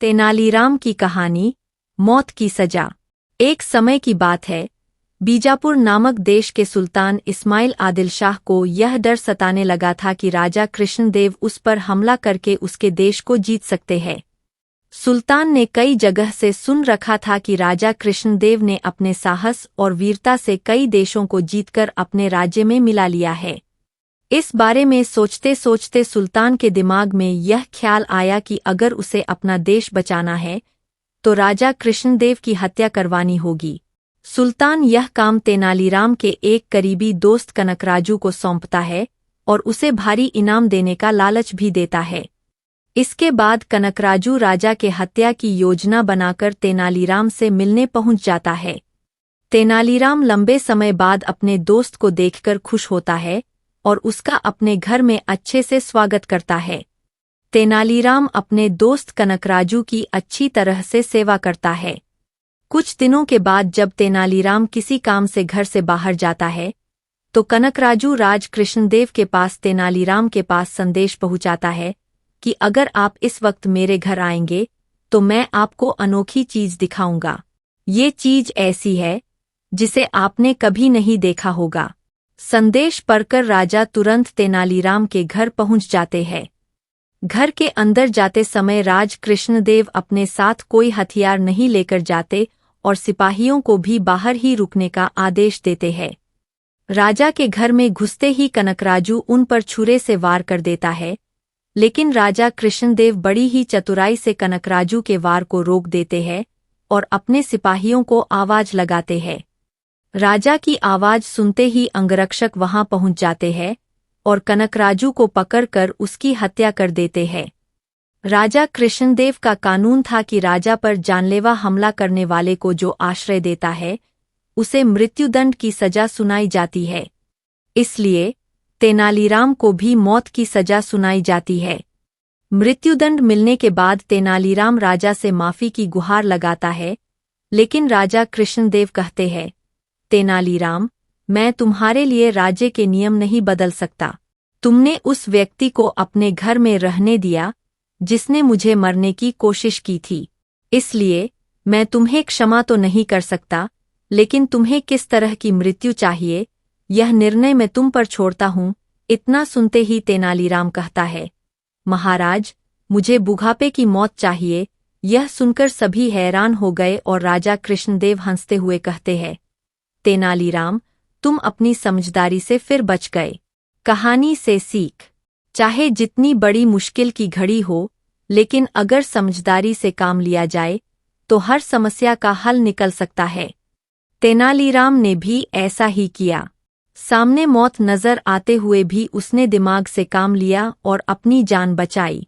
तेनालीराम की कहानी, मौत की सजा। एक समय की बात है, बीजापुर नामक देश के सुल्तान इस्माइल आदिल शाह को यह डर सताने लगा था कि राजा कृष्णदेव उस पर हमला करके उसके देश को जीत सकते हैं। सुल्तान ने कई जगह से सुन रखा था कि राजा कृष्णदेव ने अपने साहस और वीरता से कई देशों को जीतकर अपने राज्य में मिला लिया है। इस बारे में सोचते सोचते सुल्तान के दिमाग में यह ख्याल आया कि अगर उसे अपना देश बचाना है तो राजा कृष्णदेव की हत्या करवानी होगी। सुल्तान यह काम तेनालीराम के एक करीबी दोस्त कनकराजू को सौंपता है और उसे भारी इनाम देने का लालच भी देता है। इसके बाद कनकराजू राजा के हत्या की योजना बनाकर तेनालीराम से मिलने पहुंच जाता है। तेनालीराम लंबे समय बाद अपने दोस्त को देखकर खुश होता है और उसका अपने घर में अच्छे से स्वागत करता है। तेनालीराम अपने दोस्त कनकराजू की अच्छी तरह से सेवा करता है। कुछ दिनों के बाद जब तेनालीराम किसी काम से घर से बाहर जाता है तो कनकराजू राज कृष्णदेव के पास तेनालीराम के पास संदेश पहुंचाता है कि अगर आप इस वक्त मेरे घर आएंगे तो मैं आपको अनोखी चीज दिखाऊंगा। ये चीज ऐसी है जिसे आपने कभी नहीं देखा होगा। संदेश पढ़कर राजा तुरंत तेनालीराम के घर पहुंच जाते हैं। घर के अंदर जाते समय राज कृष्णदेव अपने साथ कोई हथियार नहीं लेकर जाते और सिपाहियों को भी बाहर ही रुकने का आदेश देते हैं। राजा के घर में घुसते ही कनकराजू उन पर छुरे से वार कर देता है, लेकिन राजा कृष्णदेव बड़ी ही चतुराई से कनकराजू के वार को रोक देते हैं और अपने सिपाहियों को आवाज लगाते हैं। राजा की आवाज सुनते ही अंगरक्षक वहां पहुंच जाते हैं और कनकराजू को पकड़कर उसकी हत्या कर देते हैं। राजा कृष्णदेव का कानून था कि राजा पर जानलेवा हमला करने वाले को जो आश्रय देता है उसे मृत्युदंड की सजा सुनाई जाती है। इसलिए तेनालीराम को भी मौत की सजा सुनाई जाती है। मृत्युदंड मिलने के बाद तेनालीराम राजा से माफी की गुहार लगाता है, लेकिन राजा कृष्णदेव कहते हैं, तेनालीराम, मैं तुम्हारे लिए राज्य के नियम नहीं बदल सकता। तुमने उस व्यक्ति को अपने घर में रहने दिया जिसने मुझे मरने की कोशिश की थी, इसलिए मैं तुम्हें क्षमा तो नहीं कर सकता, लेकिन तुम्हें किस तरह की मृत्यु चाहिए यह निर्णय मैं तुम पर छोड़ता हूँ। इतना सुनते ही तेनालीराम कहता है, महाराज, मुझे बुढ़ापे की मौत चाहिए। यह सुनकर सभी हैरान हो गए और राजा कृष्णदेव हंसते हुए कहते हैं, तेनालीराम, तुम अपनी समझदारी से फिर बच गए। कहानी से सीख, चाहे जितनी बड़ी मुश्किल की घड़ी हो, लेकिन अगर समझदारी से काम लिया जाए तो हर समस्या का हल निकल सकता है। तेनालीराम ने भी ऐसा ही किया। सामने मौत नजर आते हुए भी उसने दिमाग से काम लिया और अपनी जान बचाई।